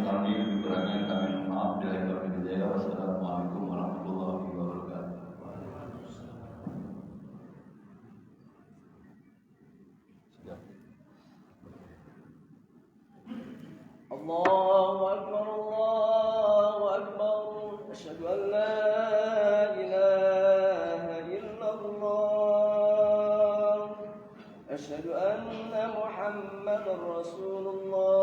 kami, lebih kurangnya kami mohon maaf. Wassalamualaikum warahmatullahi wabarakatuh. Allahu Akbar, Allahu Akbar. Asyhadu an la ilaha illallah. Asyhadu anna Muhammadar Rasulullah.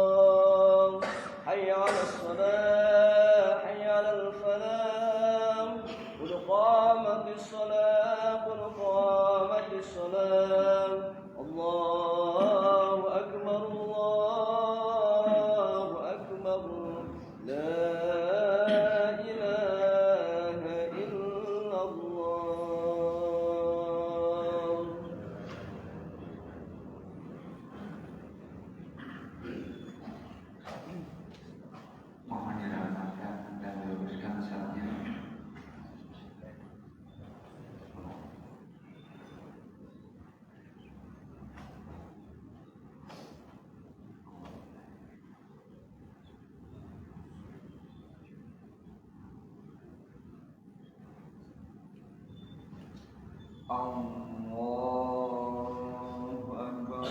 Hayya 'alas shalah, hayya 'alal falah. Qad qamatis shalah, qad qamatis shalah. Allahu Akbar, Allahu Akbar. La ilaha illallah. Mohon dirahmatkan dan diluruskan saatnya. Allahu Akbar.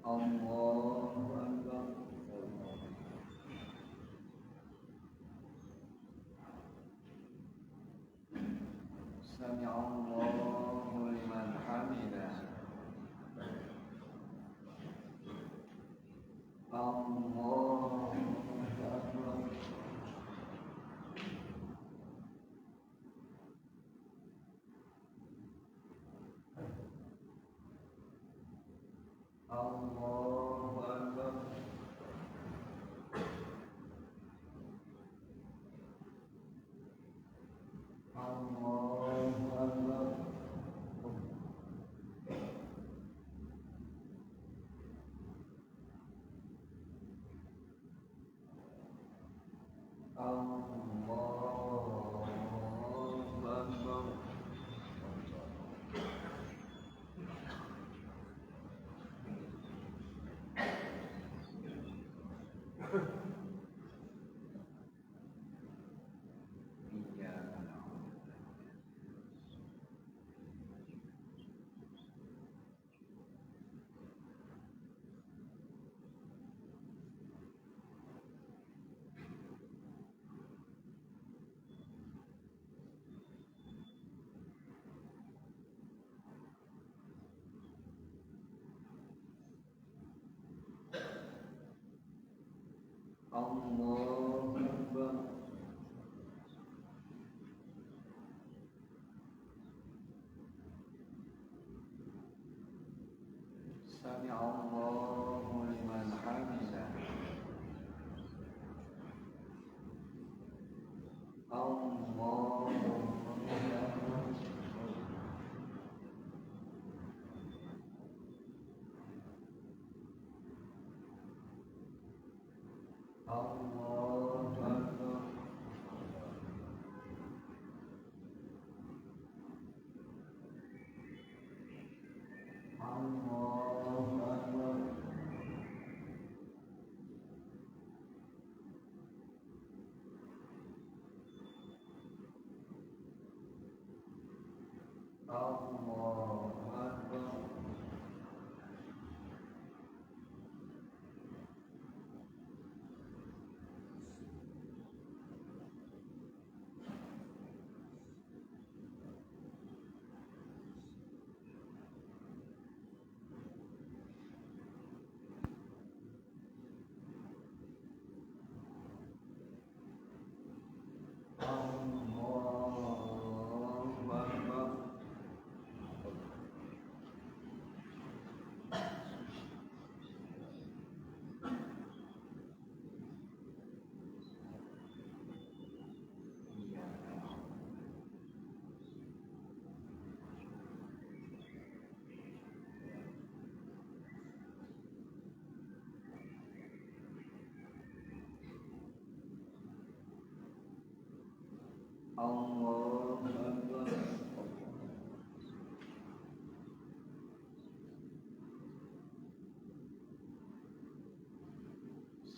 Allahu Akbar. Sami'allahu liman hamidah. Allahu Akbar. Allahu Akbar. Allahu Akbar. Allahu Akbar. Allahu Akbar. Sami'allahu liman hamidah. Allahu Akbar. Allahu Akbar. Allahu Akbar. Allahu Akbar.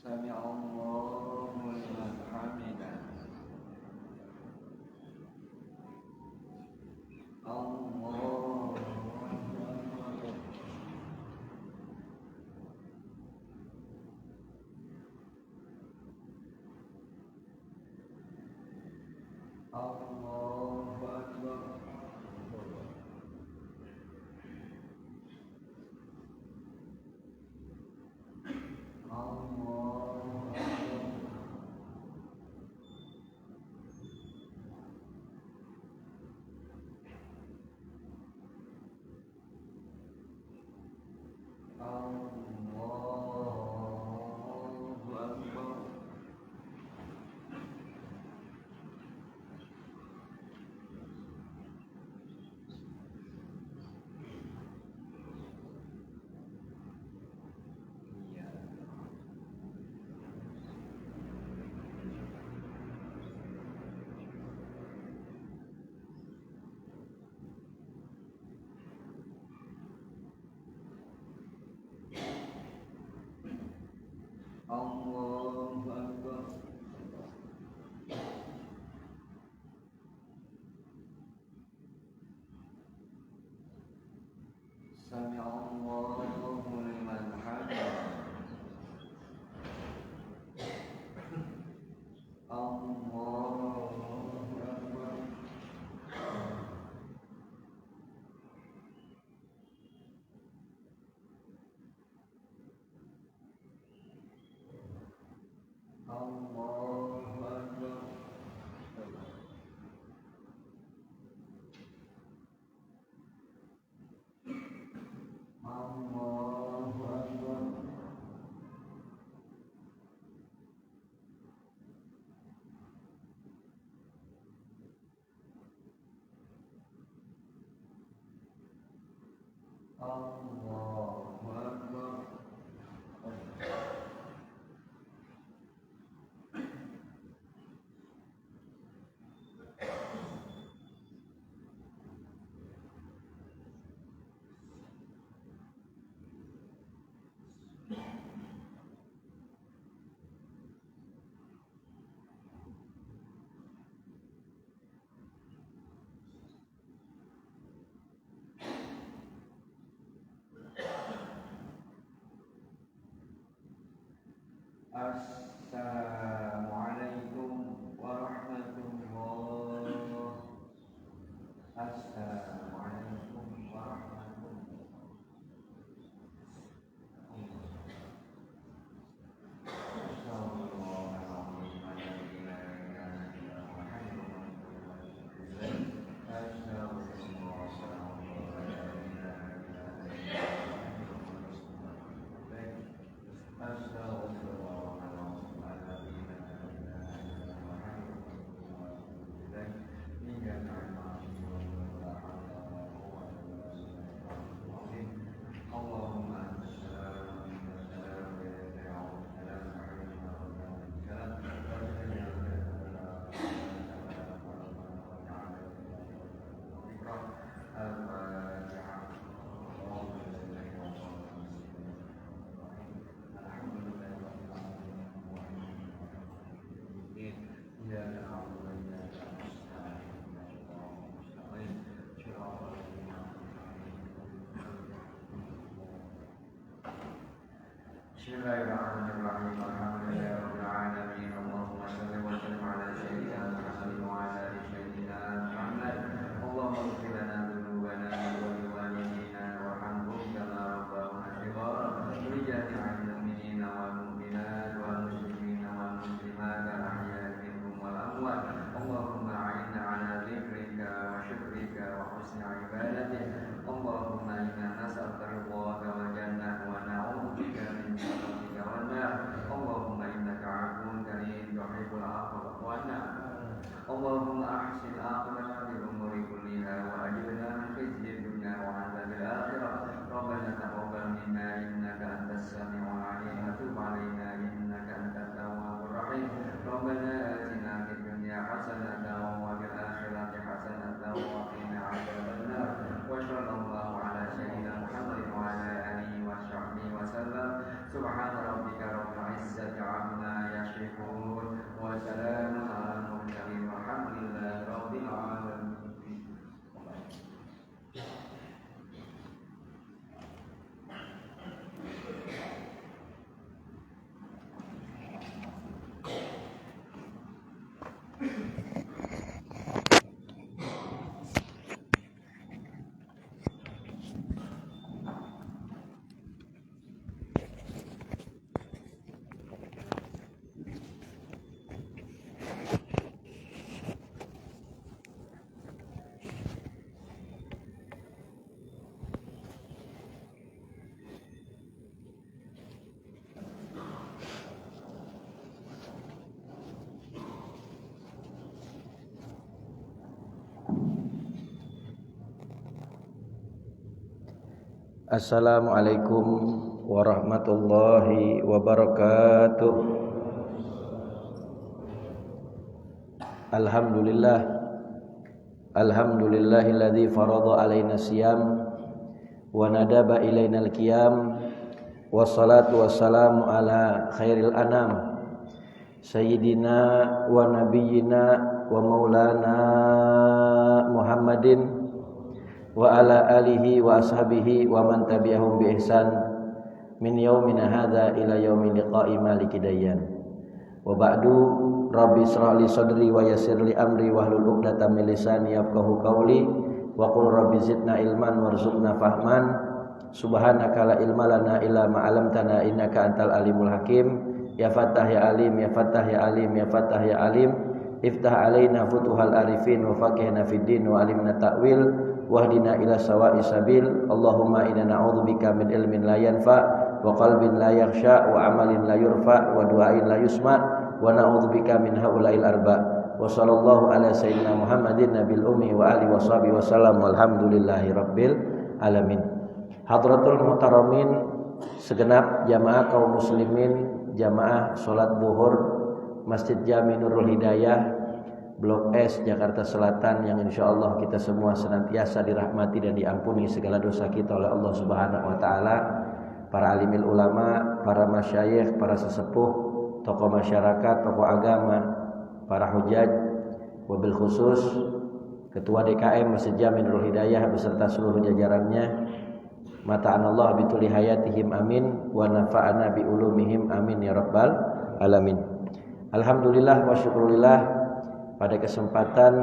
سمع الله لمن حمده الله أكبر الله أكبر الله أكبر سمع الله لمن حمده الله أكبر الله أكبر الله أكبر الله أكبر Assalamualaikum warahmatullahi wabarakatuh. Assalamualaikum warahmatullahi Bismillahirrahmanirrahim. Alhamdulillahirabbil alamin. Allahumma shalli wa sallim ala sayyidina Muhammad wa ala ali sayyidina Muhammad. Allahumma ighfir lana dhunubana wa liwalidina warhamhum kama rabbawna shighara. Rijali 'alal mu'minina wal mu'minat wal muslimina wal muslimat al-ahya'i minhum wal amwat. Allahumma a'inna 'ala dzikrika wa syukrika wa husni ibadatik. Allahumma inna nas'aluka ridhaka wal jannah wa na'udzubika min sakhatika wan nar. Allahumma Assalamualaikum warahmatullahi wabarakatuh. Alhamdulillahilladzi farada alaina siyam wa nadaba ilaina al-qiyam. Wassalatu wassalamu ala khairil anam sayyidina wa nabiyyina wa maulana Muhammadin wa ala alihi wa ashabihi wa man tabi'ahum bi ihsan min yaumina hadza ila yaumil liqa'i maliki dayyan. Wa ba'du, rabbi shrah li sadri wa yassir li amri wahlul 'uqdatam min lisani yafqahu qawli wa qul rabbi zidna ilman warzuqna fahman. Subhanaka la ilma lana illa ma 'allamtana innaka antal alimul hakim. Ya Fattah ya Alim, ya Fattah ya Alim, ya Fattah ya Alim. Iftah alaina futuhal arifin wa faqihna fid din wa alimna ta'wil wahdina ila sawa'is sabil. Allahumma inna na'udzubika min ilmin la yanfa wa qalbin la yakhsha wa amalin la yurfa wa du'ain la yusma wa na'udzubika min haula'il arba. Wa sallallahu ala sayyidina Muhammadin nabil ummi wa alihi washabihi wasallam walhamdulillahi rabbil alamin. Hadratul muhtaramin, segenap jamaah kaum muslimin, jamaah salat zuhur Masjid Jami Nurul Hidayah Blok S Jakarta Selatan yang insyaallah kita semua senantiasa dirahmati dan diampuni segala dosa kita oleh Allah Subhanahu wa taala. Para alimil ulama, para masyayikh, para sesepuh, tokoh masyarakat, tokoh agama, para hujaj, wabil khusus Ketua DKM Masjid Jami Nurul Hidayah beserta seluruh jajarannya. Mata'anallah bituli hayatihim amin wa nafa'ana bi ulumihim amin ya rabbal alamin. Alhamdulillah wa syukurillah, pada kesempatan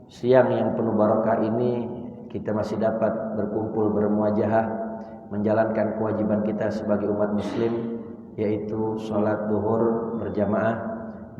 siang yang penuh barokah ini kita masih dapat berkumpul bermuajahah menjalankan kewajiban kita sebagai umat muslim, yaitu sholat duhur berjamaah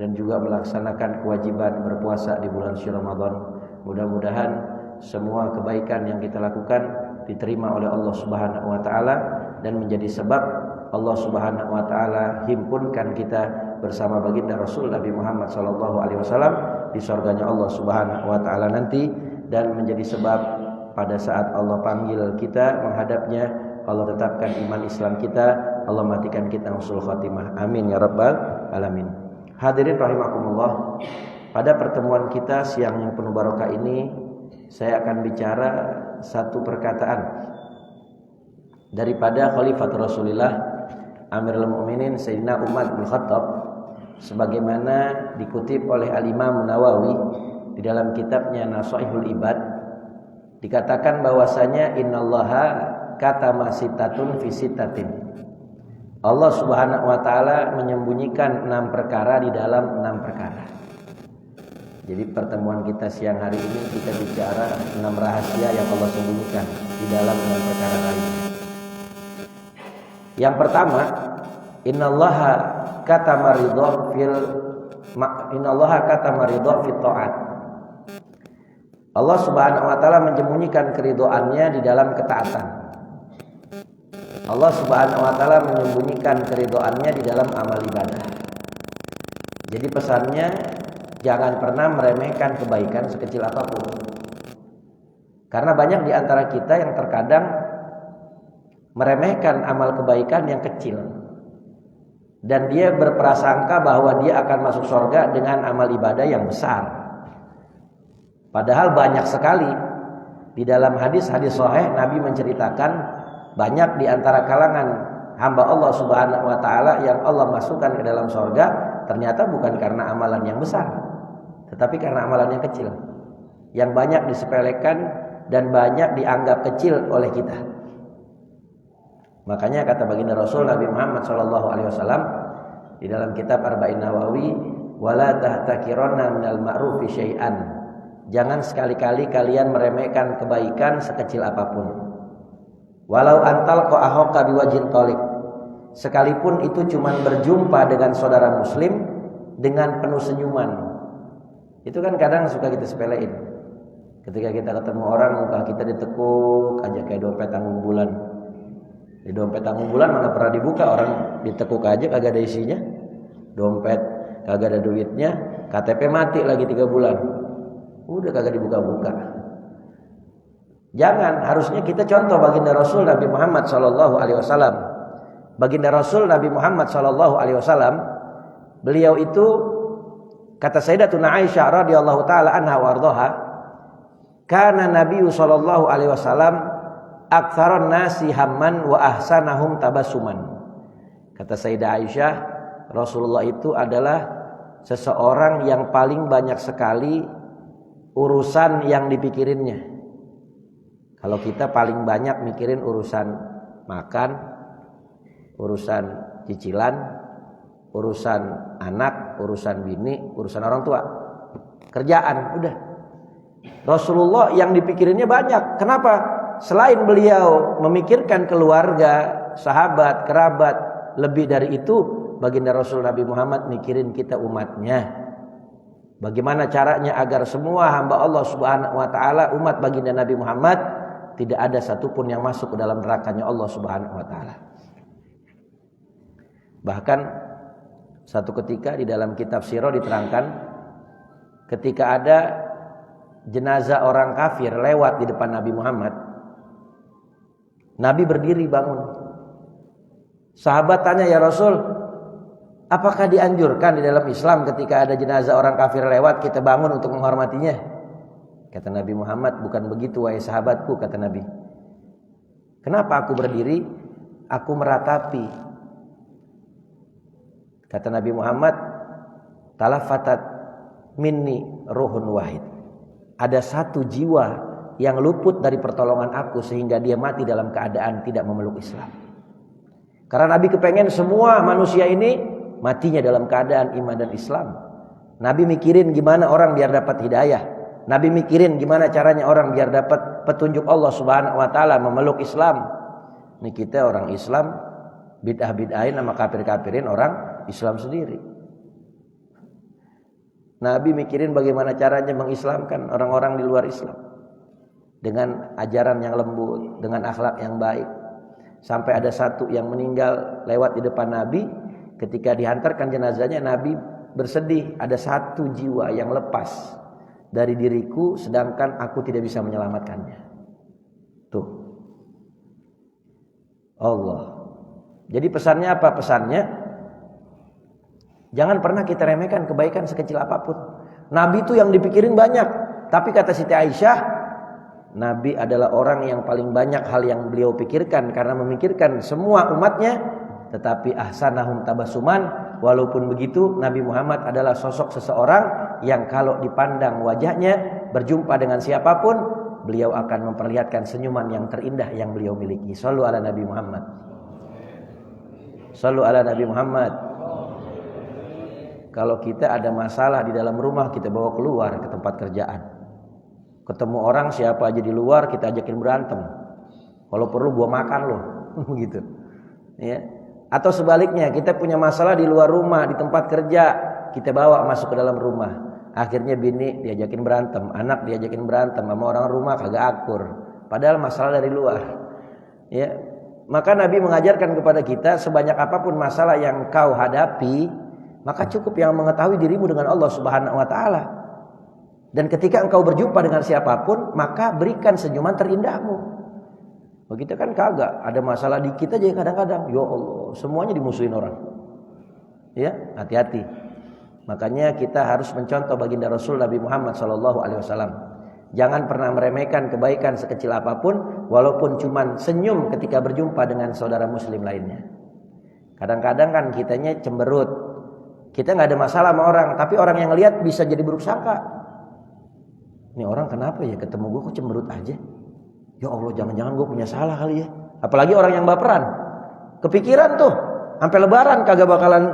dan juga melaksanakan kewajiban berpuasa di bulan suci Ramadan. Mudah-mudahan semua kebaikan yang kita lakukan diterima oleh Allah Subhanahu wa taala dan menjadi sebab Allah Subhanahu wa taala himpunkan kita bersama baginda Rasul Nabi Muhammad sallallahu alaihi wasallam di surganya Allah Subhanahu wa taala nanti, dan menjadi sebab pada saat Allah panggil kita menghadapnya, Allah tetapkan iman Islam kita, Allah matikan kita husnul khatimah. Amin ya rabbal alamin. Hadirin rahimakumullah, pada pertemuan kita siang yang penuh barokah ini saya akan bicara satu perkataan daripada Khalifat Rasulullah Amirul Mukminin Sayyidina Umar bin Khattab, sebagaimana dikutip oleh Al-Imam Nawawi di dalam kitabnya Nasaihul Ibad. Dikatakan bahwasanya innallaha katama sitatun fi sitatin. Allah Subhanahu wa taala menyembunyikan 6 perkara di dalam 6 perkara. Jadi pertemuan kita siang hari ini kita bicara 6 rahasia yang Allah sembunyikan di dalam 6 perkara lainnya. Yang pertama, innallaha katama ridha fil ta'at. Allah Subhanahu wa taala menyembunyikan keridhaannya di dalam ketaatan. Allah Subhanahu wa taala menyembunyikan keridhaannya di dalam amal ibadah. Jadi pesannya, jangan pernah meremehkan kebaikan sekecil apapun. Karena banyak di antara kita yang terkadang meremehkan amal kebaikan yang kecil, dan dia berprasangka bahwa dia akan masuk surga dengan amal ibadah yang besar. Padahal banyak sekali di dalam hadis-hadis sahih Nabi menceritakan banyak di antara kalangan hamba Allah Subhanahu wa taala yang Allah masukkan ke dalam surga ternyata bukan karena amalan yang besar, tetapi karena amalan yang kecil, yang banyak disepelekan dan banyak dianggap kecil oleh kita. Makanya kata baginda Rasul Nabi Muhammad sallallahu alaihi wasallam di dalam kitab Arba'in Nawawi, wala tahtakiranna minal ma'rufi syai'an. Jangan sekali-kali kalian meremehkan kebaikan sekecil apapun. Walau antal qa'ahoka biwajhin thalik. Sekalipun itu cuma berjumpa dengan saudara muslim dengan penuh senyuman. Itu kan kadang suka kita sepelein. Ketika kita ketemu orang, muka kita ditekuk aja kayak dompet tanggung bulan. Di dompet tanggung bulan mana pernah dibuka, orang ditekuk aja kagak ada isinya. Dompet kagak ada duitnya, KTP mati lagi 3 bulan. Udah kagak dibuka-buka. Jangan, harusnya kita contoh baginda Rasul Nabi Muhammad sallallahu alaihi wasallam. Baginda Rasul Nabi Muhammad sallallahu alaihi wasallam, beliau itu kata Sayyidatuna Aisyah radhiyallahu taala anha warḍaha, kana Nabi sallallahu alaihi wasallam aktsaron nasi hamman wa ahsanahum tabassuman. Kata Sayyidah Aisyah, Rasulullah itu adalah seseorang yang paling banyak sekali urusan yang dipikirinnya. Kalau kita paling banyak mikirin urusan makan, urusan cicilan, urusan anak, urusan bini, urusan orang tua, kerjaan, udah. Rasulullah yang dipikirinnya banyak. Kenapa? Selain beliau memikirkan keluarga, sahabat, kerabat, lebih dari itu baginda Rasul Nabi Muhammad mikirin kita umatnya. Bagaimana caranya agar semua hamba Allah Subhanahu wa taala umat baginda Nabi Muhammad tidak ada satupun yang masuk ke dalam nerakanya Allah Subhanahu wa taala. Bahkan satu ketika di dalam kitab Sirah diterangkan, ketika ada jenazah orang kafir lewat di depan Nabi Muhammad, Nabi berdiri bangun. Sahabat tanya, ya Rasul, apakah dianjurkan di dalam Islam ketika ada jenazah orang kafir lewat kita bangun untuk menghormatinya? Kata Nabi Muhammad, bukan begitu wahai sahabatku, kata Nabi. Kenapa aku berdiri? Aku meratapi. Kata Nabi Muhammad, talafatat minni ruhun wahid. Ada satu jiwa yang luput dari pertolongan aku sehingga dia mati dalam keadaan tidak memeluk Islam. Karena Nabi kepengen semua manusia ini matinya dalam keadaan iman dan Islam. Nabi mikirin gimana orang biar dapat hidayah. Nabi mikirin gimana caranya orang biar dapat petunjuk Allah Subhanahu wa taala memeluk Islam. Ini kita orang Islam bid'ah-bid'ahin sama kafir-kafirin orang Islam sendiri. Nabi mikirin bagaimana caranya mengislamkan orang-orang di luar Islam dengan ajaran yang lembut, dengan akhlak yang baik. Sampai ada satu yang meninggal lewat di depan Nabi, ketika dihantarkan jenazahnya Nabi bersedih, ada satu jiwa yang lepas dari diriku sedangkan aku tidak bisa menyelamatkannya. Tuh. Allah. Jadi pesannya apa? Pesannya jangan pernah kita remehkan kebaikan sekecil apapun. Nabi itu yang dipikirin banyak, tapi kata Siti Aisyah, Nabi adalah orang yang paling banyak hal yang beliau pikirkan karena memikirkan semua umatnya, tetapi ahsanahum tabassuman. Walaupun begitu, Nabi Muhammad adalah sosok seseorang yang kalau dipandang wajahnya, berjumpa dengan siapapun, beliau akan memperlihatkan senyuman yang terindah yang beliau miliki. Shallu ala Nabi Muhammad. Shallu ala Nabi Muhammad. Kalau kita ada masalah di dalam rumah, kita bawa keluar ke tempat kerjaan. Ketemu orang siapa aja di luar, kita ajakin berantem. Kalau perlu gua makan loh, begitu. Ya. Atau sebaliknya, kita punya masalah di luar rumah, di tempat kerja, kita bawa masuk ke dalam rumah. Akhirnya bini diajakin berantem, anak diajakin berantem, sama orang rumah kagak akur. Padahal masalah dari luar. Ya. Maka Nabi mengajarkan kepada kita, sebanyak apapun masalah yang kau hadapi, maka cukup yang mengetahui dirimu dengan Allah Subhanahu wa taala. Dan ketika engkau berjumpa dengan siapapun, maka berikan senyuman terindahmu. Begitu kan kagak, ada masalah di kita aja kadang-kadang, ya Allah, semuanya dimusuhin orang. Ya, hati-hati. Makanya kita harus mencontoh baginda Rasul Nabi Muhammad SAW. Jangan pernah meremehkan kebaikan sekecil apapun, walaupun cuman senyum ketika berjumpa dengan saudara muslim lainnya. Kadang-kadang kan kitanya cemberut. Kita nggak ada masalah sama orang, tapi orang yang lihat bisa jadi buruk sangka. Ini orang kenapa ya ketemu gue kok cemberut aja? Ya Allah, jangan-jangan gue punya salah kali ya. Apalagi orang yang baperan. Kepikiran tuh, sampai lebaran kagak bakalan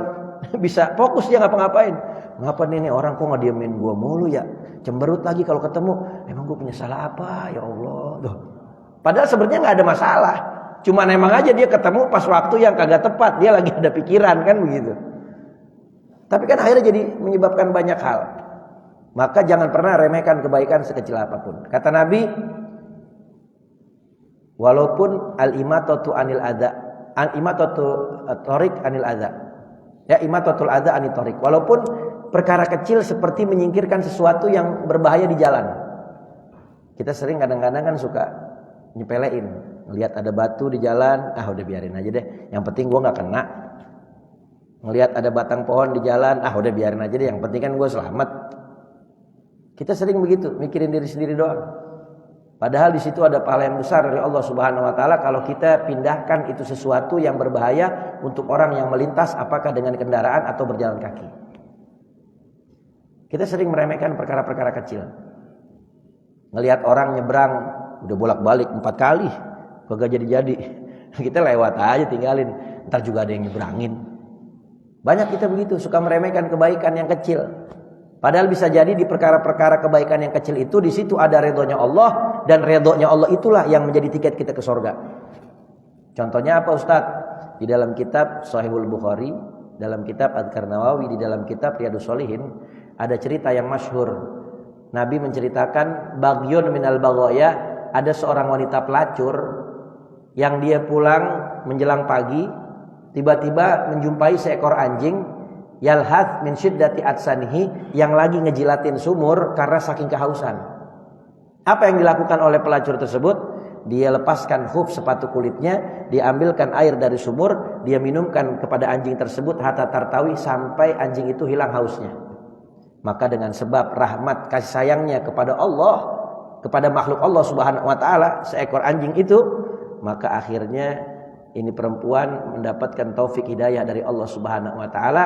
bisa fokus dia ngapa-ngapain. Ngapa nih orang kok ngediemin gue mulu ya? Cemberut lagi kalau ketemu. Emang gue punya salah apa? Ya Allah. Tuh. Padahal sebenarnya nggak ada masalah. Cuman emang aja dia ketemu pas waktu yang kagak tepat. Dia lagi ada pikiran kan begitu. Tapi kan akhirnya jadi menyebabkan banyak hal. Maka jangan pernah remehkan kebaikan sekecil apapun. Kata Nabi, walaupun al-imatatu anil adza, al-imatatu tariq anil adza. Ya, imatatul adza anit tariq. Walaupun perkara kecil seperti menyingkirkan sesuatu yang berbahaya di jalan. Kita sering kadang-kadang kan suka nyepelein. Ngelihat ada batu di jalan, udah biarin aja deh. Yang penting gua nggak kena. Ngelihat ada batang pohon di jalan, udah biarin aja deh. Yang penting kan gua selamat. Kita sering begitu, mikirin diri sendiri doang. Padahal di situ ada pahala yang besar dari Allah Subhanahu wa taala kalau kita pindahkan itu sesuatu yang berbahaya untuk orang yang melintas apakah dengan kendaraan atau berjalan kaki. Kita sering meremehkan perkara-perkara kecil. Ngelihat orang nyebrang udah bolak-balik 4 kali, kagak jadi-jadi. Kita lewat aja tinggalin, ntar juga ada yang nyebrangin. Banyak kita begitu, suka meremehkan kebaikan yang kecil. Padahal bisa jadi di perkara-perkara kebaikan yang kecil itu di situ ada ridhonya Allah dan ridhonya Allah itulah yang menjadi tiket kita ke surga. Contohnya apa Ustaz? Di dalam kitab Sahihul Bukhari, dalam kitab Adhkar Nawawi, di dalam kitab Riyadhus Shalihin ada cerita yang masyhur. Nabi menceritakan bagyun minal baghaya, ada seorang wanita pelacur yang dia pulang menjelang pagi tiba-tiba menjumpai seekor anjing yalhath min syiddati atsanihi yang lagi ngejilatin sumur karena saking kehausan. Apa yang dilakukan oleh pelacur tersebut? Dia lepaskan khuf sepatu kulitnya, diambilkan air dari sumur, dia minumkan kepada anjing tersebut hatta tartawi sampai anjing itu hilang hausnya. Maka dengan sebab rahmat kasih sayangnya kepada Allah, kepada makhluk Allah Subhanahu wa taala, seekor anjing itu, maka akhirnya ini perempuan mendapatkan taufik hidayah dari Allah Subhanahu wa taala,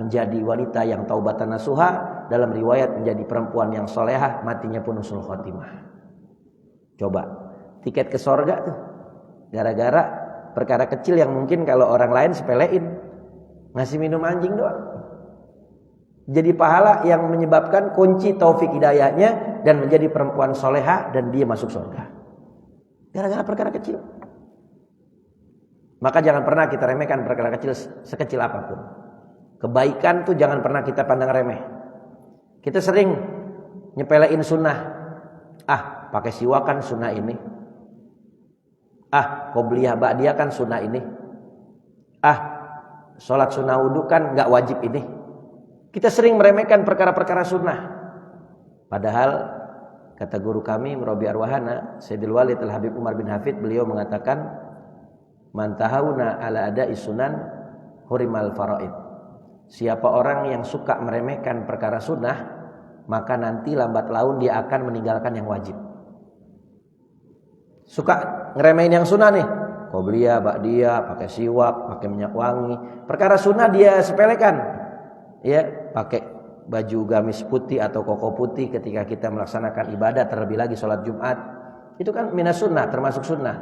menjadi wanita yang taubatan nasuha, dalam riwayat menjadi perempuan yang solehah, matinya pun husnul khotimah. Coba tiket ke sorga tuh gara-gara perkara kecil yang mungkin kalau orang lain sepelein, ngasih minum anjing doang. Jadi pahala yang menyebabkan kunci taufik hidayahnya dan menjadi perempuan solehah dan dia masuk surga. Gara-gara perkara kecil. Maka jangan pernah kita remehkan perkara kecil sekecil apapun. Kebaikan tuh jangan pernah kita pandang remeh. Kita sering nyepelein sunnah. Pakai siwak kan sunnah ini. Qobliyah ba'diyah kan sunnah ini. Sholat sunnah wudu kan gak wajib ini. Kita sering meremehkan perkara-perkara sunnah. Padahal kata guru kami Murabi Arwahana Sayyidul Walid Al-Habib Umar bin Hafid, beliau mengatakan man tahawuna ala ada'i sunan hurimal faraid. Siapa orang yang suka meremehkan perkara sunnah, maka nanti lambat laun dia akan meninggalkan yang wajib. Suka ngeremehin yang sunnah nih, qobliyah, ba'diyah, pakai siwak, pakai minyak wangi. Perkara sunnah dia sepelekan. Ya, pakai baju gamis putih atau koko putih ketika kita melaksanakan ibadah, terlebih lagi sholat Jumat. Itu kan minas sunnah, termasuk sunnah.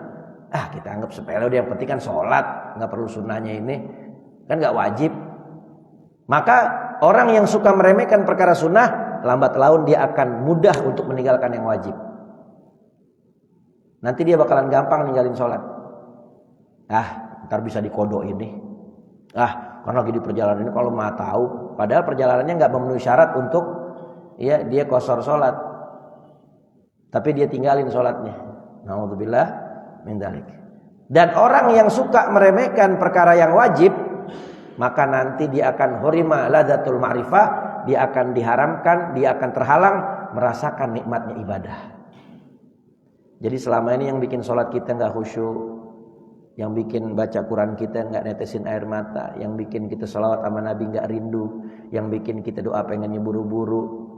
Kita anggap sepele, yang penting kan sholat, nggak perlu sunnahnya ini, kan nggak wajib. Maka orang yang suka meremehkan perkara sunnah, lambat laun dia akan mudah untuk meninggalkan yang wajib. Nanti dia bakalan gampang ninggalin sholat. Ntar bisa dikodok ini. Karena lagi di perjalanan ini kalau mau tahu, padahal perjalanannya nggak memenuhi syarat untuk dia qashar sholat, tapi dia tinggalin sholatnya. Na'udzubillah min dzalik. Dan orang yang suka meremehkan perkara yang wajib, maka nanti dia akan hurima ladatul ma'rifah, dia akan diharamkan, dia akan terhalang merasakan nikmatnya ibadah. Jadi selama ini yang bikin sholat kita nggak khusyuk, yang bikin baca Quran kita nggak netesin air mata, yang bikin kita sholawat sama Nabi nggak rindu, yang bikin kita doa pengennya buru-buru,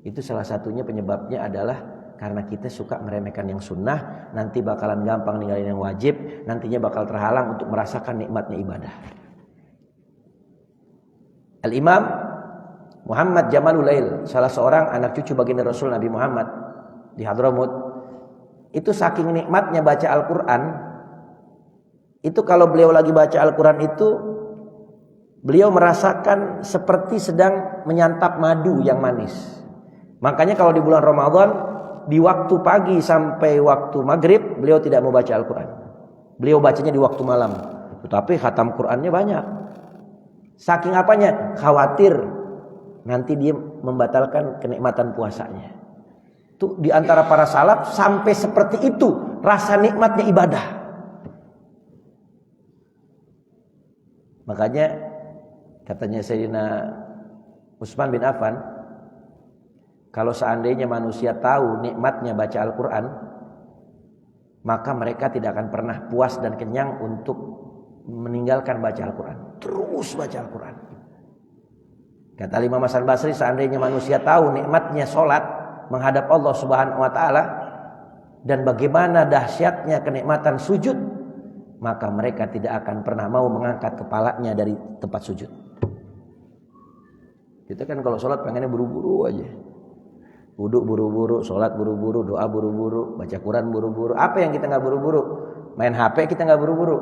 itu salah satunya penyebabnya adalah karena kita suka meremehkan yang sunnah, nanti bakalan gampang ninggalin yang wajib, nantinya bakal terhalang untuk merasakan nikmatnya ibadah. Al-Imam Muhammad Jamalulail, salah seorang anak cucu baginda Rasul Nabi Muhammad di Hadramut, itu saking nikmatnya baca Al-Quran, itu kalau beliau lagi baca Al-Quran itu beliau merasakan seperti sedang menyantap madu yang manis. Makanya kalau di bulan Ramadan, di waktu pagi sampai waktu maghrib beliau tidak mau baca Al-Quran, beliau bacanya di waktu malam. Tetapi khatam Qurannya banyak. Saking apanya? Khawatir nanti dia membatalkan kenikmatan puasanya. Tuh di antara para salaf sampai seperti itu rasa nikmatnya ibadah. Makanya katanya Sayyidina Utsman bin Affan, kalau seandainya manusia tahu nikmatnya baca Al-Quran, maka mereka tidak akan pernah puas dan kenyang untuk meninggalkan baca Al-Quran. Terus baca Al-Quran. Kata Imam Hasan Basri, seandainya manusia tahu nikmatnya sholat menghadap Allah Subhanahu wa Ta'ala dan bagaimana dahsyatnya kenikmatan sujud, maka mereka tidak akan pernah mau mengangkat kepalanya dari tempat sujud. Kita kan kalau sholat pengennya buru-buru aja. Wudhu buru-buru, sholat buru-buru, doa buru-buru, baca Quran buru-buru. Apa yang kita gak buru-buru? Main HP kita gak buru-buru,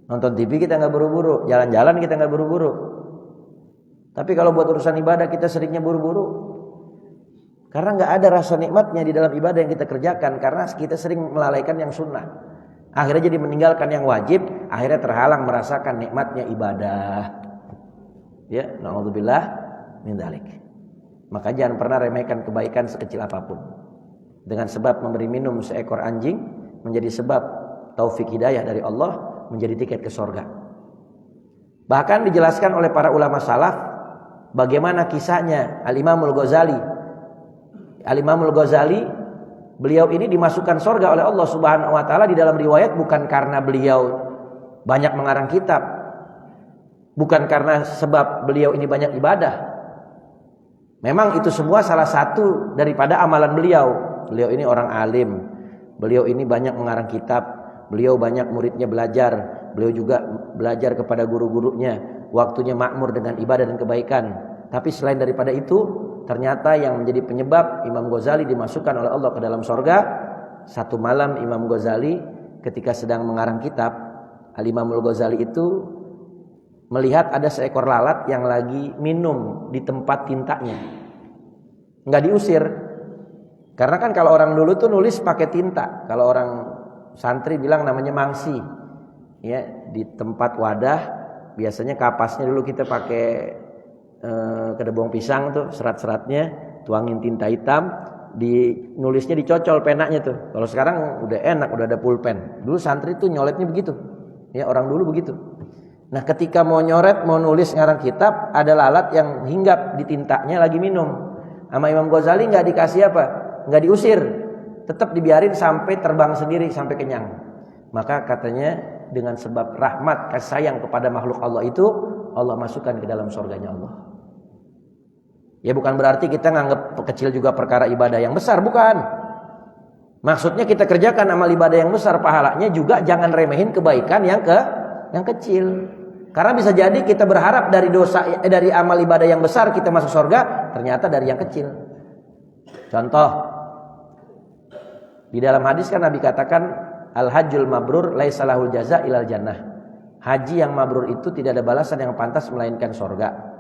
nonton TV kita gak buru-buru, jalan-jalan kita gak buru-buru. Tapi kalau buat urusan ibadah kita seringnya buru-buru. Karena gak ada rasa nikmatnya di dalam ibadah yang kita kerjakan, karena kita sering melalaikan yang sunnah. Akhirnya jadi meninggalkan yang wajib, akhirnya terhalang merasakan nikmatnya ibadah. Ya, na'udzubillah min dzalik. Maka jangan pernah remehkan kebaikan sekecil apapun. Dengan sebab memberi minum seekor anjing menjadi sebab taufik hidayah dari Allah, menjadi tiket ke surga. Bahkan dijelaskan oleh para ulama salaf bagaimana kisahnya Al-Imamul Ghazali. Al-Imamul Ghazali, beliau ini dimasukkan surga oleh Allah Subhanahu wa Ta'ala di dalam riwayat bukan karena beliau banyak mengarang kitab, bukan karena sebab beliau ini banyak ibadah. Memang itu semua salah satu daripada amalan beliau. Beliau ini orang alim, beliau ini banyak mengarang kitab, beliau banyak muridnya belajar, beliau juga belajar kepada guru-gurunya, waktunya makmur dengan ibadah dan kebaikan. Tapi selain daripada itu, ternyata yang menjadi penyebab Imam Ghazali dimasukkan oleh Allah ke dalam surga, satu malam Imam Ghazali ketika sedang mengarang kitab, Al-Imamul Ghazali itu melihat ada seekor lalat yang lagi minum di tempat tintanya. Nggak diusir. Karena kan kalau orang dulu tuh nulis pakai tinta. Kalau orang santri bilang namanya mangsi. Ya, di tempat wadah biasanya kapasnya dulu kita pakai kedebong pisang tuh, serat-seratnya tuangin tinta hitam, nulisnya dicocol penanya tuh. Kalau sekarang udah enak, udah ada pulpen. Dulu santri tuh nyoletnya begitu. Ya, orang dulu begitu. Nah, ketika mau nyoret, mau nulis ngarang kitab, ada lalat yang hinggap di tintanya lagi minum. Sama Imam Ghazali nggak dikasih apa? Nggak diusir, tetap dibiarin sampai terbang sendiri sampai kenyang. Maka katanya dengan sebab rahmat kasih sayang kepada makhluk Allah itu, Allah masukkan ke dalam surganya Allah. Ya bukan berarti kita nganggap kecil juga perkara ibadah yang besar, bukan. Maksudnya kita kerjakan amal ibadah yang besar, pahalanya juga jangan remehin kebaikan yang kecil. Karena bisa jadi kita berharap dari dari amal ibadah yang besar kita masuk surga, ternyata dari yang kecil. Contoh, di dalam hadis kan Nabi katakan al-hajjul mabrur laisa lahul jaza ilal jannah. Haji yang mabrur itu tidak ada balasan yang pantas melainkan surga.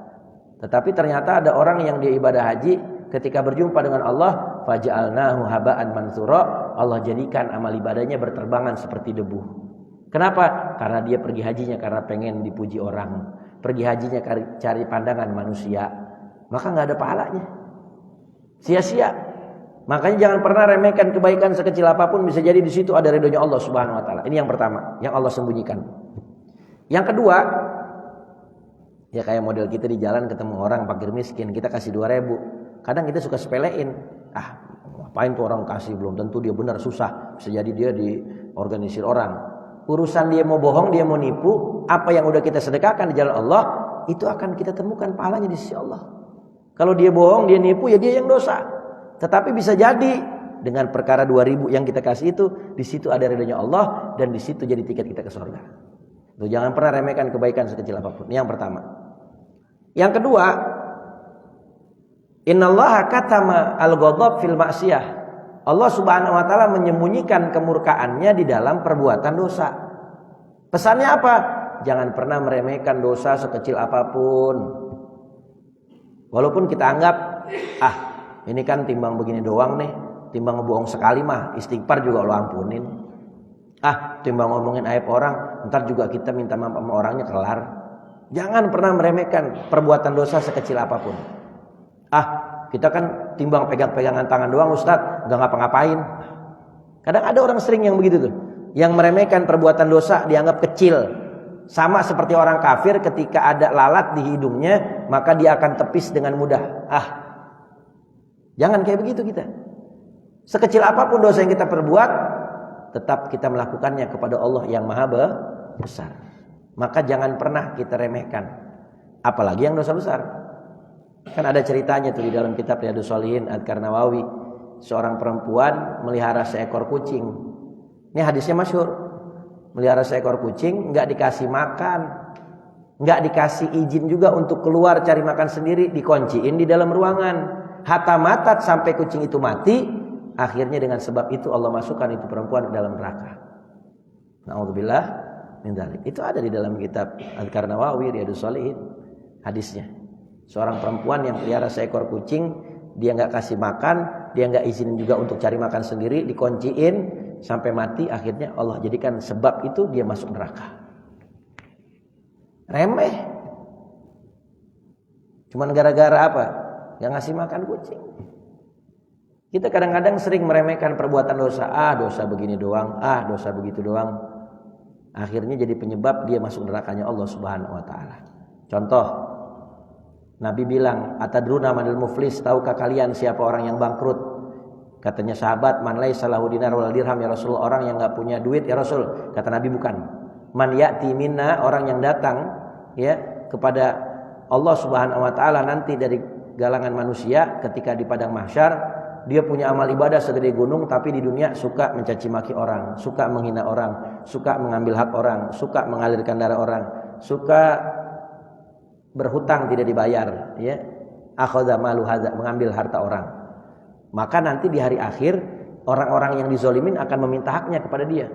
Tetapi ternyata ada orang yang dia ibadah haji, ketika berjumpa dengan Allah, faja'alnahu haba'an mansura, Allah jadikan amal ibadahnya berterbangan seperti debu. Kenapa? Karena dia pergi hajinya karena pengen dipuji orang, pergi hajinya cari pandangan manusia, maka nggak ada pahalanya, sia-sia. Makanya jangan pernah remehkan kebaikan sekecil apapun, bisa jadi di situ ada ridhonya Allah Subhanahu wa Ta'ala. Ini yang pertama, yang Allah sembunyikan. Yang kedua, ya kayak model kita di jalan ketemu orang fakir miskin, kita kasih 2.000. Kadang kita suka sepelein, ngapain tuh orang kasih, belum tentu dia benar, susah, bisa jadi dia diorganisir orang. Urusan dia mau bohong, dia mau nipu, apa yang udah kita sedekahkan di jalan Allah, itu akan kita temukan pahalanya di sisi Allah. Kalau dia bohong, dia nipu, ya dia yang dosa. Tetapi bisa jadi dengan perkara 2.000 yang kita kasih itu, di situ ada ridhonya Allah, dan di situ jadi tiket kita ke surga. Tuh, jangan pernah remehkan kebaikan sekecil apapun. Ini yang pertama. Yang kedua, innallaha katama al-ghadab fil ma'siyah. Allah Subhanahu wa Ta'ala menyembunyikan kemurkaannya di dalam perbuatan dosa. Pesannya apa? Jangan pernah meremehkan dosa sekecil apapun. Walaupun kita anggap, ini kan timbang begini doang nih, timbang ngebohong sekali mah, istighfar juga lo ampunin. Timbang ngomongin aib orang, ntar juga kita minta maaf sama orangnya kelar. Jangan pernah meremehkan perbuatan dosa sekecil apapun. Kita kan timbang pegang-pegangan tangan doang Ustadz, gak ngapa-ngapain. Kadang ada orang sering yang begitu tuh, yang meremehkan perbuatan dosa dianggap kecil. Sama seperti orang kafir ketika ada lalat di hidungnya, maka dia akan tepis dengan mudah. Jangan kayak begitu kita. Sekecil apapun dosa yang kita perbuat, tetap kita melakukannya kepada Allah yang maha besar. Maka jangan pernah kita remehkan, apalagi yang dosa besar. Kan ada ceritanya tuh di dalam kitab Riyadhus Shalihin Adhkar Nawawi, seorang perempuan melihara seekor kucing. Ini hadisnya masyhur. Melihara seekor kucing, enggak dikasih makan, enggak dikasih izin juga untuk keluar cari makan sendiri, dikunciin di dalam ruangan. Hatta-matat sampai kucing itu mati. Akhirnya dengan sebab itu Allah masukkan itu perempuan ke dalam neraka. Na'udzubillah min dzalik. Itu ada di dalam kitab Adhkar Nawawi Riyadhus Shalihin hadisnya. Seorang perempuan yang pelihara seekor kucing, dia enggak kasih makan, dia enggak izinin juga untuk cari makan sendiri, dikunciin sampai mati, akhirnya Allah jadikan sebab itu dia masuk neraka. Remeh. Cuman gara-gara apa? Enggak ngasih makan kucing. Kita kadang-kadang sering meremehkan perbuatan dosa. Dosa begini doang, dosa begitu doang. Akhirnya jadi penyebab dia masuk nerakanya Allah Subhanahu wa taala. Contoh, Nabi bilang, "Atadruna manil muflis? Tahukah kalian siapa orang yang bangkrut?" Katanya sahabat, "Man laisa lahu dinar wal dirham ya Rasul." Orang yang enggak punya duit ya Rasul. Kata Nabi, bukan. Man ya'ti minna, orang yang datang ya kepada Allah Subhanahu wa taala nanti dari galangan manusia ketika di padang mahsyar. Dia punya amal ibadah segede gunung, tapi di dunia suka mencaci maki orang, suka menghina orang, suka mengambil hak orang, suka mengalirkan darah orang, suka berhutang tidak dibayar, ya. Akhadha malu hadza, mengambil harta orang. Maka nanti di hari akhir orang-orang yang dizolimin akan meminta haknya kepada dia.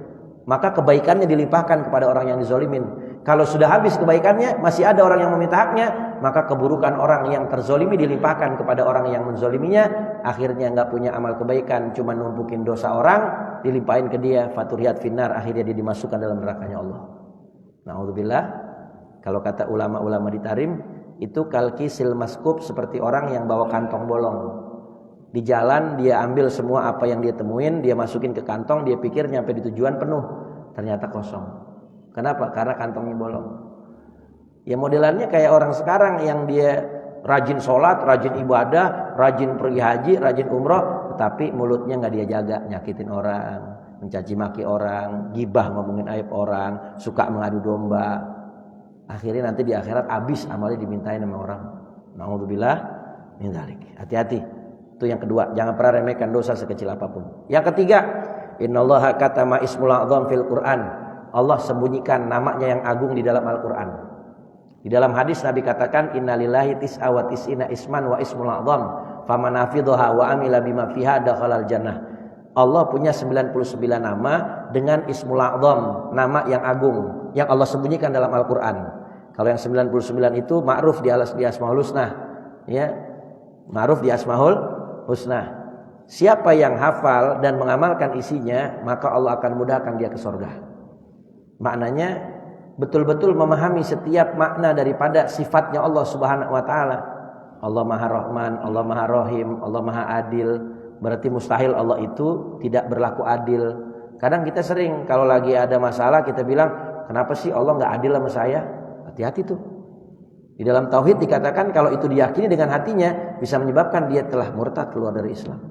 Maka kebaikannya dilimpahkan kepada orang yang dizolimin. Kalau sudah habis kebaikannya, masih ada orang yang meminta haknya, maka keburukan orang yang terzolimi dilimpahkan kepada orang yang menzoliminya. Akhirnya enggak punya amal kebaikan, cuma numpukin dosa orang, dilimpahin ke dia, faturiyat finnar, akhirnya dia dimasukkan dalam nerakanya Allah. Na'udzubillah. Kalau kata ulama-ulama di Tarim, itu kalkisil maskub, seperti orang yang bawa kantong bolong. Di jalan dia ambil semua apa yang dia temuin, dia masukin ke kantong, dia pikir nyampe di tujuan penuh, ternyata kosong. Kenapa? Karena kantongnya bolong. Ya modelannya kayak orang sekarang yang dia rajin sholat, rajin ibadah, rajin pergi haji, rajin umroh, tetapi mulutnya nggak dia jaga, nyakitin orang, mencaci maki orang, gibah ngomongin aib orang, suka mengadu domba. Akhirnya nanti di akhirat habis amalnya dimintain sama orang. Na'udzubillah min dzalik. Hati-hati. Itu yang kedua, jangan pernah remehkan dosa sekecil apapun. Yang ketiga, innallaha katama ismul a'dzam fil Qur'an. Allah sembunyikan namanya yang agung di dalam Al-Qur'an. Di dalam hadis Nabi katakan, innalillahi tis'a wa tis'ina isman wa ismul a'dzam, faman hafidhaha wa amila bima fiha dakhalal jannah. Allah punya 99 nama dengan ismul a'dzam, nama yang agung yang Allah sembunyikan dalam Al-Qur'an. Kalau yang 99 itu ma'ruf di Asmaul Husna, ya. Ma'ruf di Asmaul Husna. Siapa yang hafal dan mengamalkan isinya, maka Allah akan mudahkan dia ke surga. Maknanya betul-betul memahami setiap makna daripada sifatnya Allah Subhanahu wa taala. Allah Maha Rahman, Allah Maha Rahim, Allah Maha Adil. Berarti mustahil Allah itu tidak berlaku adil. Kadang kita sering kalau lagi ada masalah kita bilang, "Kenapa sih Allah enggak adil sama saya?" Hati-hati tuh. Di dalam tauhid dikatakan kalau itu diyakini dengan hatinya bisa menyebabkan dia telah murtad keluar dari Islam.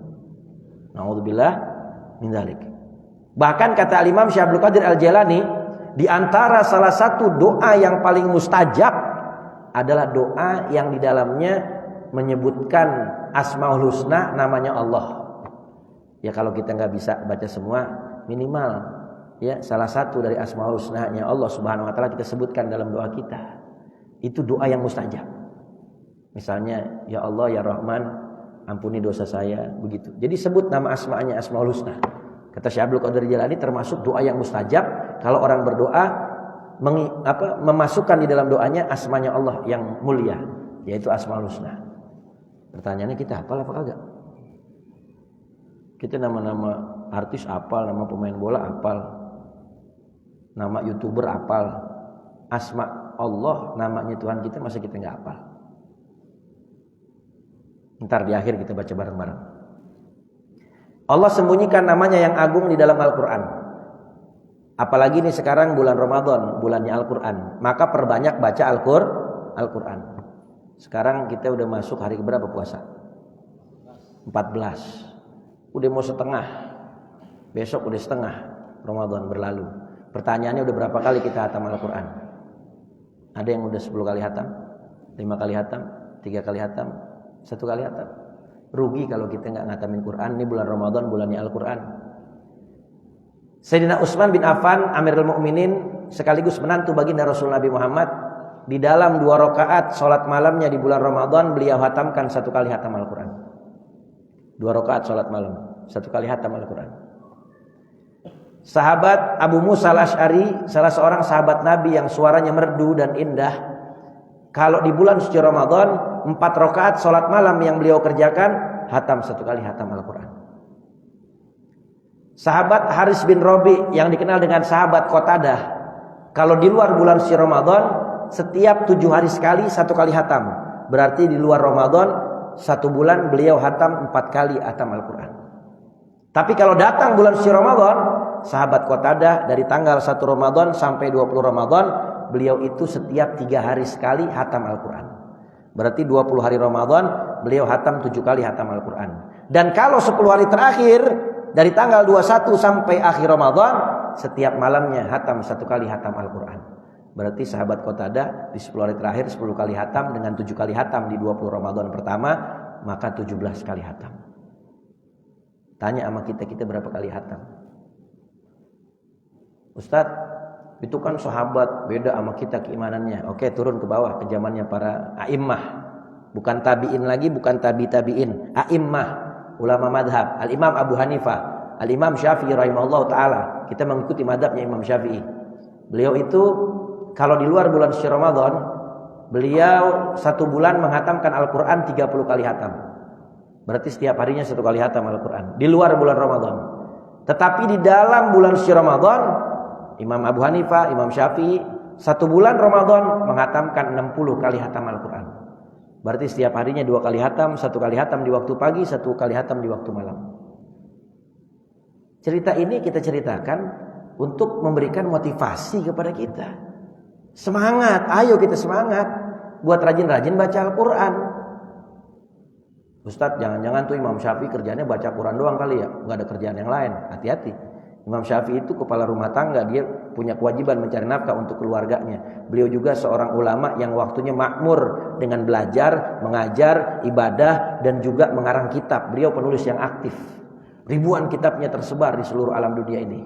Na'udzubillah min dzalik. Bahkan kata Imam Syekh Abdul Qadir Al-Jailani, di antara salah satu doa yang paling mustajab adalah doa yang di dalamnya menyebutkan Asmaul Husna, namanya Allah. Ya kalau kita nggak bisa baca semua, minimal ya salah satu dari Asmaul Husna-nya Allah Subhanahu wa taala kita sebutkan dalam doa kita. Itu doa yang mustajab. Misalnya, ya Allah ya Rahman, ampuni dosa saya, begitu. Jadi sebut nama asma'nya Asmaul Husna. Kata Syekh Abdul Qadir Jailani termasuk doa yang mustajab kalau orang berdoa memasukkan di dalam doanya asmanya Allah yang mulia, yaitu Asmaul Husna. Pertanyaannya kita hafal apa kagak? Kita nama-nama artis hafal, nama pemain bola hafal, nama YouTuber hafal, asma Allah namanya Tuhan kita masa kita enggak hafal? Ntar di akhir kita baca bareng-bareng. Allah sembunyikan namanya yang agung di dalam Al-Quran. Apalagi ini sekarang bulan Ramadan, bulannya Al-Quran. Maka perbanyak baca Al-Quran. Sekarang kita udah masuk hari keberapa puasa? 14. Udah mau setengah. Besok udah setengah. Ramadan berlalu. Pertanyaannya udah berapa kali kita hatam Al-Quran? Ada yang udah 10 kali hatam, 5 kali hatam, 3 kali hatam, 1 kali hatam. Rugi kalau kita nggak ngatamin Quran. Ini bulan Ramadan, bulannya Al-Quran. Sayyidina Utsman bin Affan, Amirul Mukminin, sekaligus menantu baginda Rasul Nabi Muhammad, di dalam 2 rakaat sholat malamnya di bulan Ramadan, beliau hatamkan 1 kali hatam Al-Quran. 2 rakaat sholat malam, 1 kali hatam Al-Quran. Sahabat Abu Musa al-Asy'ari, salah seorang sahabat Nabi yang suaranya merdu dan indah, kalau di bulan suci Ramadan 4 rakaat sholat malam yang beliau kerjakan, hatam 1 kali hatam Al-Quran. Sahabat Haris bin Robi yang dikenal dengan sahabat Qatadah, kalau di luar bulan suci Ramadan setiap 7 hari sekali 1 kali hatam. Berarti di luar Ramadan 1 bulan beliau hatam 4 kali hatam Al-Quran. Tapi kalau datang bulan suci Ramadan, sahabat Qatadah dari tanggal 1 Ramadan sampai 20 Ramadan, beliau itu setiap 3 hari sekali hatam Al-Quran. Berarti 20 hari Ramadan beliau hatam 7 kali hatam Al-Quran. Dan kalau 10 hari terakhir dari tanggal 21 sampai akhir Ramadan, setiap malamnya hatam 1 kali hatam Al-Quran. Berarti sahabat Qatadah di 10 hari terakhir 10 kali hatam, dengan 7 kali hatam di 20 Ramadan pertama, maka 17 kali hatam. Tanya sama kita berapa kali hatam? Ustadz, itu kan sahabat, beda sama kita keimanannya. Oke, turun ke bawah, ke zamannya para a'immah. Bukan tabi'in lagi, bukan tabi'in. A'immah, ulama madhab. Al-Imam Abu Hanifah, Al-Imam Syafi'i rahimahullah ta'ala. Kita mengikuti madhabnya Imam Syafi'i. Beliau itu kalau di luar bulan suci Ramadan, beliau 1 bulan menghatamkan Al-Quran 30 kali hatam. Berarti setiap harinya 1 kali hatam Al-Quran di luar bulan Ramadan. Tetapi di dalam bulan suci Ramadan, Imam Abu Hanifah, Imam Syafi'i 1 bulan Ramadan menghatamkan 60 kali hatam Al-Quran. Berarti setiap harinya 2 kali hatam, 1 kali hatam di waktu pagi, 1 kali hatam di waktu malam. Cerita ini kita ceritakan untuk memberikan motivasi kepada kita. Semangat, ayo kita semangat buat rajin-rajin baca Al-Quran. Ustadz, jangan-jangan tuh Imam Syafi'i kerjanya baca Quran doang kali ya, nggak ada kerjaan yang lain. Hati-hati. Imam Syafi'i itu kepala rumah tangga, dia punya kewajiban mencari nafkah untuk keluarganya. Beliau juga seorang ulama yang waktunya makmur dengan belajar, mengajar, ibadah, dan juga mengarang kitab. Beliau penulis yang aktif. Ribuan kitabnya tersebar di seluruh alam dunia ini.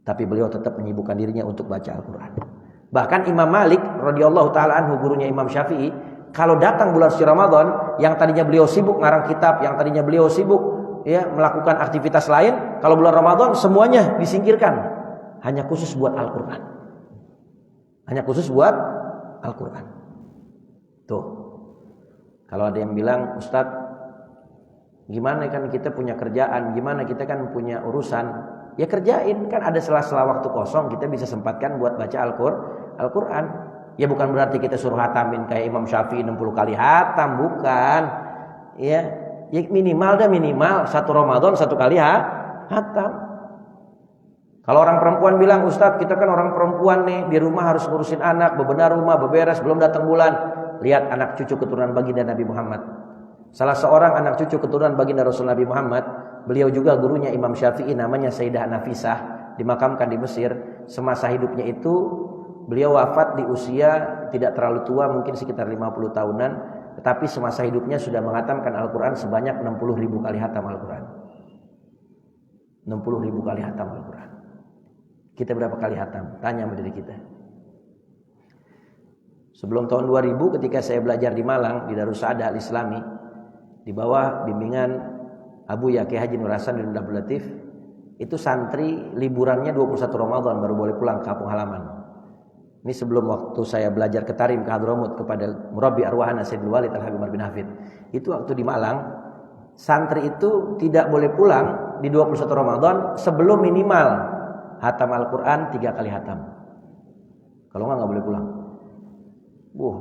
Tapi beliau tetap menyibukkan dirinya untuk baca Al-Quran. Bahkan Imam Malik radhiyallahu ta'ala anhu, gurunya Imam Syafi'i, kalau datang bulan suci Ramadan, yang tadinya beliau sibuk ngarang kitab, yang tadinya beliau sibuk melakukan aktivitas lain, kalau bulan Ramadan semuanya disingkirkan, hanya khusus buat Al-Quran. Hanya khusus buat Al-Quran. Tuh. Kalau ada yang bilang, Ustadz, gimana kan kita punya kerjaan, gimana kita kan punya urusan, ya kerjain, kan ada sela-sela waktu kosong kita bisa sempatkan buat baca Al-Quran. Ya bukan berarti kita suruh hatamin kayak Imam Syafi'i 60 kali hatam, bukan. Ya minimal 1 Ramadan 1 kali hatam. Kalau orang perempuan bilang, Ustadz kita kan orang perempuan nih, di rumah harus ngurusin anak, bebenah rumah, beberes, belum datang bulan. Lihat anak cucu keturunan baginda Nabi Muhammad. Salah seorang anak cucu keturunan baginda Rasul Nabi Muhammad, beliau juga gurunya Imam Syafi'i, namanya Sayyidah Nafisah, dimakamkan di Mesir. Semasa hidupnya itu beliau wafat di usia tidak terlalu tua, mungkin sekitar 50 tahunan. Tetapi semasa hidupnya sudah menghatamkan Al-Quran sebanyak 60.000 kali hatam Al-Quran. 60.000 kali hatam Al-Quran. Kita berapa kali hatam? Tanya sama diri kita. Sebelum tahun 2000 ketika saya belajar di Malang, di Darussaada Al-Islami, di bawah bimbingan Abu Yaqi Haji Nur Hasan bin Abdul Latif, itu santri liburannya 21 Ramadan baru boleh pulang ke kampung halaman. Ini sebelum waktu saya belajar ke Tarim, ke Hadramut, kepada Murabbi Arwahana Sayyidul Walid Al-Habib Umar bin Hafid. Itu waktu di Malang, santri itu tidak boleh pulang di 21 Ramadan sebelum minimal hatam Al-Quran 3 kali hatam. Kalau nggak boleh pulang.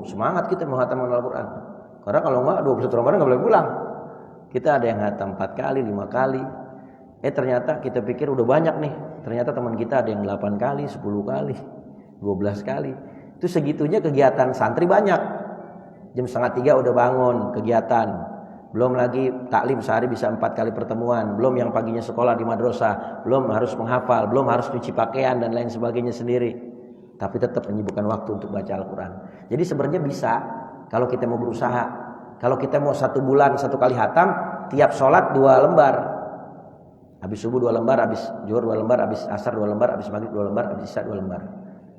Semangat kita menghatamkan Al-Quran. Karena kalau nggak 21 Ramadan nggak boleh pulang. Kita ada yang hatam 4 kali, 5 kali. Ternyata kita pikir udah banyak nih. Ternyata teman kita ada yang 8 kali, 10 kali. 12 kali. Itu segitunya kegiatan santri banyak. Jam 2:30 udah bangun kegiatan. belum lagi taklim sehari bisa 4 kali pertemuan, belum yang paginya sekolah di madrasah, belum harus menghafal, belum harus cuci pakaian dan lain sebagainya sendiri. Tapi tetap menyibukkan waktu untuk baca Al-Quran. Jadi sebenarnya bisa kalau kita mau berusaha. Kalau kita mau 1 bulan 1 kali hatam, tiap sholat 2 lembar. Habis subuh 2 lembar, habis zuhur 2 lembar, habis asar 2 lembar, habis maghrib 2 lembar, habis isya 2 lembar.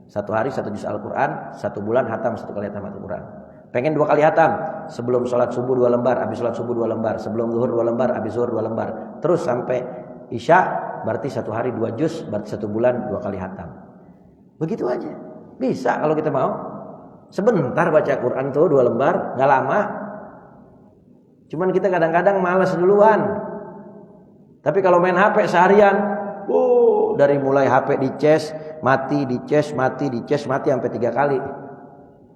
1 hari 1 juz Al-Quran, 1 bulan hatam 1 kali hatam Al-Quran. Pengen 2 kali hatam, sebelum sholat subuh 2 lembar, habis sholat subuh 2 lembar, sebelum zuhur 2 lembar, habis zuhur 2 lembar. Terus sampai isya, berarti 1 hari 2 juz, berarti 1 bulan 2 kali hatam. Begitu aja. Bisa kalau kita mau. Sebentar baca Quran tuh 2 lembar, gak lama. Cuman kita kadang-kadang malas duluan. Tapi kalau main HP seharian, dari mulai HP dicas, mati, dicas, mati, dicas, mati sampai 3 kali.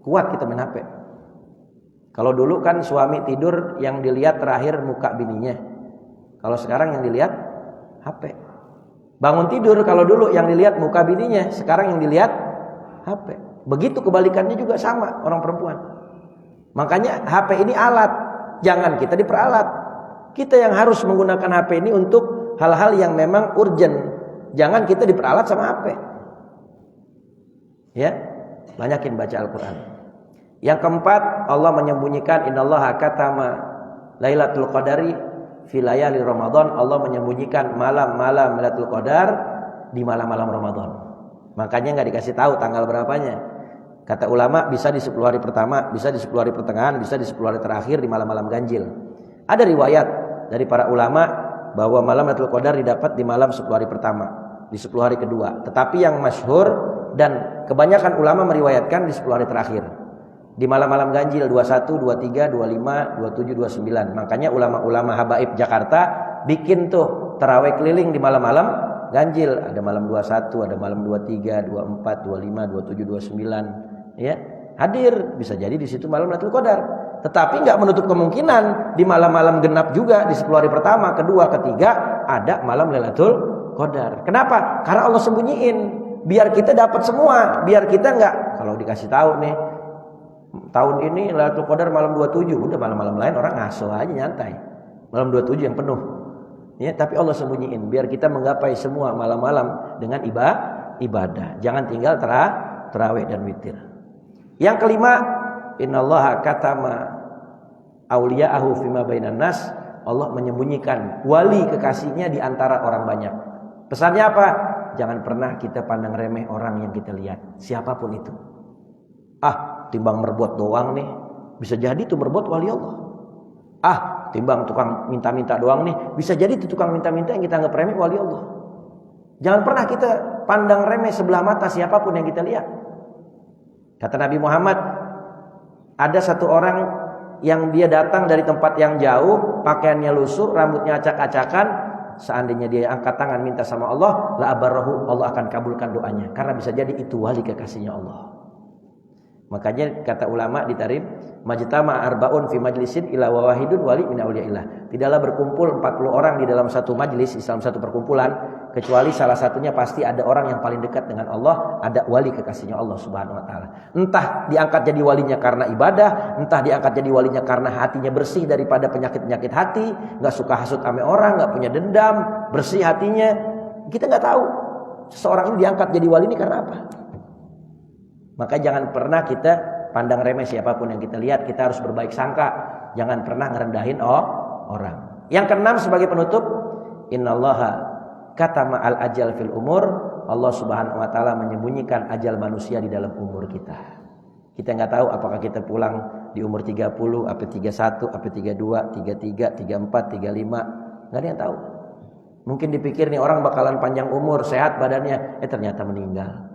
Kuat kita main HP. Kalau dulu kan suami tidur yang dilihat terakhir muka bininya. Kalau sekarang yang dilihat HP. Bangun tidur kalau dulu yang dilihat muka bininya, sekarang yang dilihat HP. Begitu kebalikannya juga sama orang perempuan. Makanya HP ini alat, jangan kita diperalat. Kita yang harus menggunakan HP ini untuk hal-hal yang memang urgent. Jangan kita diperalat sama HP. Ya, banyakin baca Al-Quran. Yang keempat, Allah menyembunyikan innallaha katama Lailatul Qadari fi layali Ramadan. Allah menyembunyikan malam-malam Lailatul Qadar di malam-malam Ramadan. Makanya enggak dikasih tahu tanggal berapanya. Kata ulama bisa di 10 hari pertama, bisa di 10 hari pertengahan, bisa di 10 hari terakhir di malam-malam ganjil. Ada riwayat dari para ulama bahwa malam Lailatul Qadar didapat di malam 10 hari pertama, di 10 hari kedua. Tetapi yang masyhur dan kebanyakan ulama meriwayatkan di 10 hari terakhir. Di malam-malam ganjil 21, 23, 25, 27, 29. Makanya ulama-ulama habaib Jakarta bikin tuh tarawih keliling di malam-malam ganjil. Ada malam 21, ada malam 23, 24, 25, 27, 29. Ya, hadir bisa jadi di situ malam Lailatul Qadar. Tetapi enggak menutup kemungkinan di malam-malam genap juga di 10 hari pertama, kedua, ketiga ada malam Lailatul Qadar. Kenapa? Karena Allah sembunyiin biar kita dapat semua, biar kita enggak kalau dikasih tahu nih tahun ini Lailatul Qadar malam 27, udah malam-malam lain orang ngaso aja nyantai. Malam 27 yang penuh. Ya, tapi Allah sembunyiin biar kita menggapai semua malam-malam dengan ibadah. Jangan tinggal tarawih dan witir. Yang kelima, innallaha katama auliya'ahu fima bainan nas. Allah menyembunyikan wali kekasihnya di antara orang banyak. Pesannya apa? Jangan pernah kita pandang remeh orang yang kita lihat, siapapun itu. Timbang merbot doang nih, bisa jadi tuh merbot wali Allah. Timbang tukang minta-minta doang nih, bisa jadi tuh tukang minta-minta yang kita anggap remeh wali Allah. Jangan pernah kita pandang remeh sebelah mata siapapun yang kita lihat. Kata Nabi Muhammad, ada satu orang yang dia datang dari tempat yang jauh, pakaiannya lusuh, rambutnya acak-acakan. Seandainya dia angkat tangan minta sama Allah, la abarrahu, Allah akan kabulkan doanya. Karena bisa jadi itu wali kekasihnya Allah. Makanya kata ulama di tarif, majtama arbaun fi majlisin ila wahidun wali min auliyaillah. Tidaklah berkumpul 40 orang di dalam satu majlis, di dalam satu perkumpulan, kecuali salah satunya pasti ada orang yang paling dekat dengan Allah, ada wali kekasihnya Allah Subhanahu wa taala. Entah diangkat jadi walinya karena ibadah, entah diangkat jadi walinya karena hatinya bersih daripada penyakit-penyakit hati, enggak suka hasut sama orang, enggak punya dendam, bersih hatinya. Kita enggak tahu seseorang ini diangkat jadi wali ini karena apa. Maka jangan pernah kita pandang remeh siapapun yang kita lihat. Kita harus berbaik sangka. Jangan pernah ngerendahin orang. Yang keenam sebagai penutup, innallaha katama al ajal fil umur. Allah Subhanahu wa taala menyembunyikan ajal manusia di dalam umur kita. Kita enggak tahu apakah kita pulang di umur 30, apa 31, apa 32, 33, 34, 35. Enggak ada yang tahu. Mungkin dipikir nih orang bakalan panjang umur, sehat badannya, ternyata meninggal.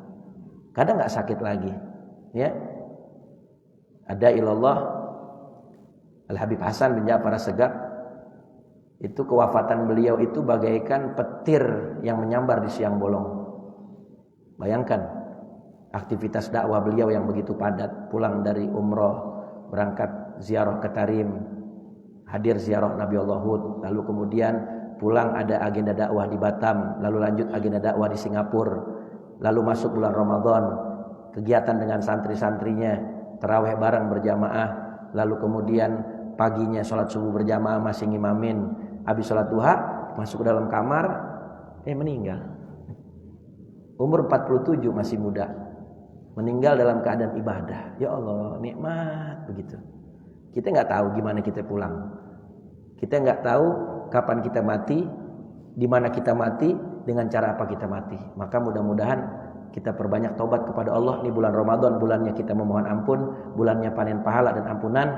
Kadang nggak sakit lagi, ya. Ada ilallah Al Habib Hasan bin Ja'far As-Segaf, itu kewafatan beliau itu bagaikan petir yang menyambar di siang bolong. Bayangkan aktivitas dakwah beliau yang begitu padat, pulang dari umroh, berangkat ziarah ke Tarim, hadir ziarah Nabi Allah Hud, lalu kemudian pulang ada agenda dakwah di Batam, lalu lanjut agenda dakwah di Singapura. Lalu masuk bulan Ramadan, kegiatan dengan santri-santrinya, tarawih bareng berjamaah. Lalu kemudian paginya sholat subuh berjamaah masih ngimamin, habis sholat duha masuk ke dalam kamar, meninggal. Umur 47 masih muda, meninggal dalam keadaan ibadah. Ya Allah, nikmat begitu. Kita nggak tahu gimana kita pulang. Kita nggak tahu kapan kita mati, di mana kita mati, dengan cara apa kita mati. Maka mudah-mudahan kita perbanyak taubat kepada Allah. Ini bulan Ramadan, bulannya kita memohon ampun, bulannya panen pahala dan ampunan.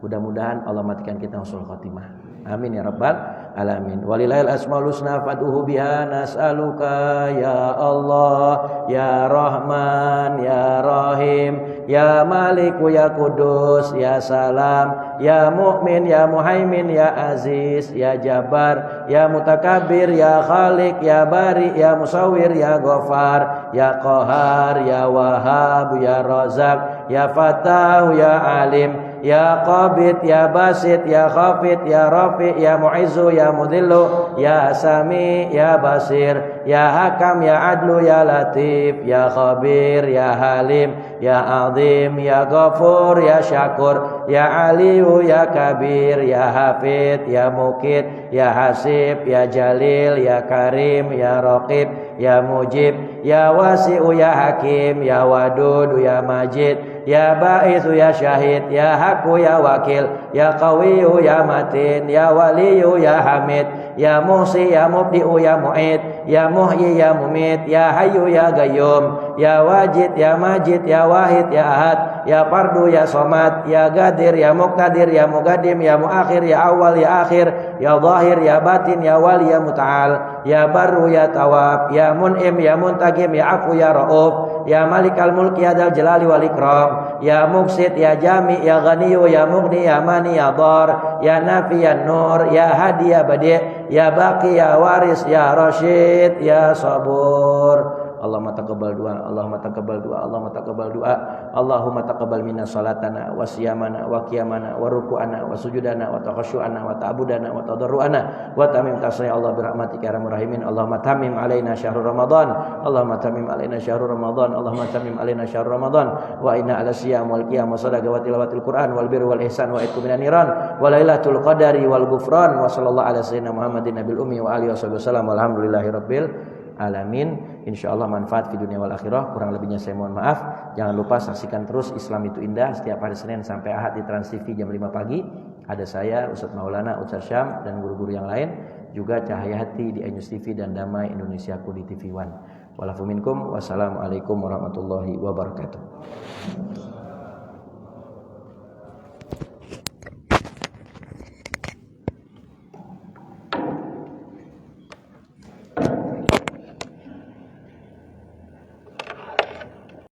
Mudah-mudahan Allah matikan kita husnul khotimah. Amin ya rabbal alamin. Walillahil asmaul husna fad'uhu biha nas'aluka ya Allah ya Rahman ya Rahim ya Maliku ya Kudus ya Salam ya Mu'min ya Muhaimin ya Aziz ya Jabbar ya Mutakabbir ya Khaliq ya Bari ya Musawwir ya Ghafar ya Qahar ya Wahhab ya Razak ya Fatah ya Alim ya Qabid, ya Basit, ya Khafid, ya Rafi, ya Mu'izzu, ya Mudhillu, ya Sami, ya Basir, ya Hakam, ya Adlu, ya Latif, ya Khabir, ya Halim, ya Azim, ya Ghafur, ya Syakur, ya Aliyu, ya Kabir, ya Hafid, ya Mukid, ya Hasib, ya Jalil, ya Karim, ya Raqib, ya Mujib, ya Wasi'u, ya Hakim, ya Wadud, ya Majid, ya Ba'ithu ya Syahid, ya Haqqu ya Wakil, ya Qawiyyu ya Matin, ya Waliyyu ya Hamid, ya Muhsi ya Mubdi'u ya Mu'id, ya Muhyi ya Mumit, ya Hayyu ya Qayyum, ya Wajid ya Majid, ya Wahid ya Ahad, ya Fardu ya Somad, ya Gadir ya Muqtadir, ya Muqaddim ya Muakhir, ya Awal ya Akhir, ya Zahir ya Batin, ya Wali ya Muta'al, ya Barru ya Tawab, ya Mun'im ya Muntaqim, ya Afu ya Ra'uf, ya Malikal Mulki ya Dzal Jalali wal Ikram, ya Muqsit ya Jami ya Ghaniyu ya Mughni ya Mani ya Dar, ya Nafi ya Nur, ya Hadi ya Badi', ya Baqi ya Waris, ya Rashid ya Sabur. Allahumma taqabbal du'a, Allahumma taqabbal du'a, Allahumma taqabbal du'a, Allahumma taqabbal minna salatana wa siyamana wa qiyamana wa ruku'ana wa sujudana wa takhashu'ana wa ta'budana wa tadarru'ana wa tamim tasya Allah birahmatika ya arhamar rahimin. Allahumma tamim alaina syahrul ramadan, Allahumma tamim alaina syahrul ramadan, Allahumma tamim alaina syahrul ramadan wa inna ala siyam wal qiyam wa sadaqah wa tilawatil Qur'an wal birri wal ihsan wa itqu minan niran wa lailatul qadari wal ghufran wa sallallahu ala sayyidina Muhammadin nabil ummi wa alihi wasallam walhamdulillahirabbil alamin. Insyaallah manfaat di dunia wal akhirah. Kurang lebihnya saya mohon maaf. Jangan lupa saksikan terus Islam itu Indah setiap hari Senin sampai Ahad di Trans TV jam 5 pagi. Ada saya, Ustadz Maulana, Ustadz Syam dan guru-guru yang lain. Juga Cahaya Hati di Ainus TV dan Damai Indonesiaku di TV One. Walafu minkum. Wassalamualaikum warahmatullahi wabarakatuh.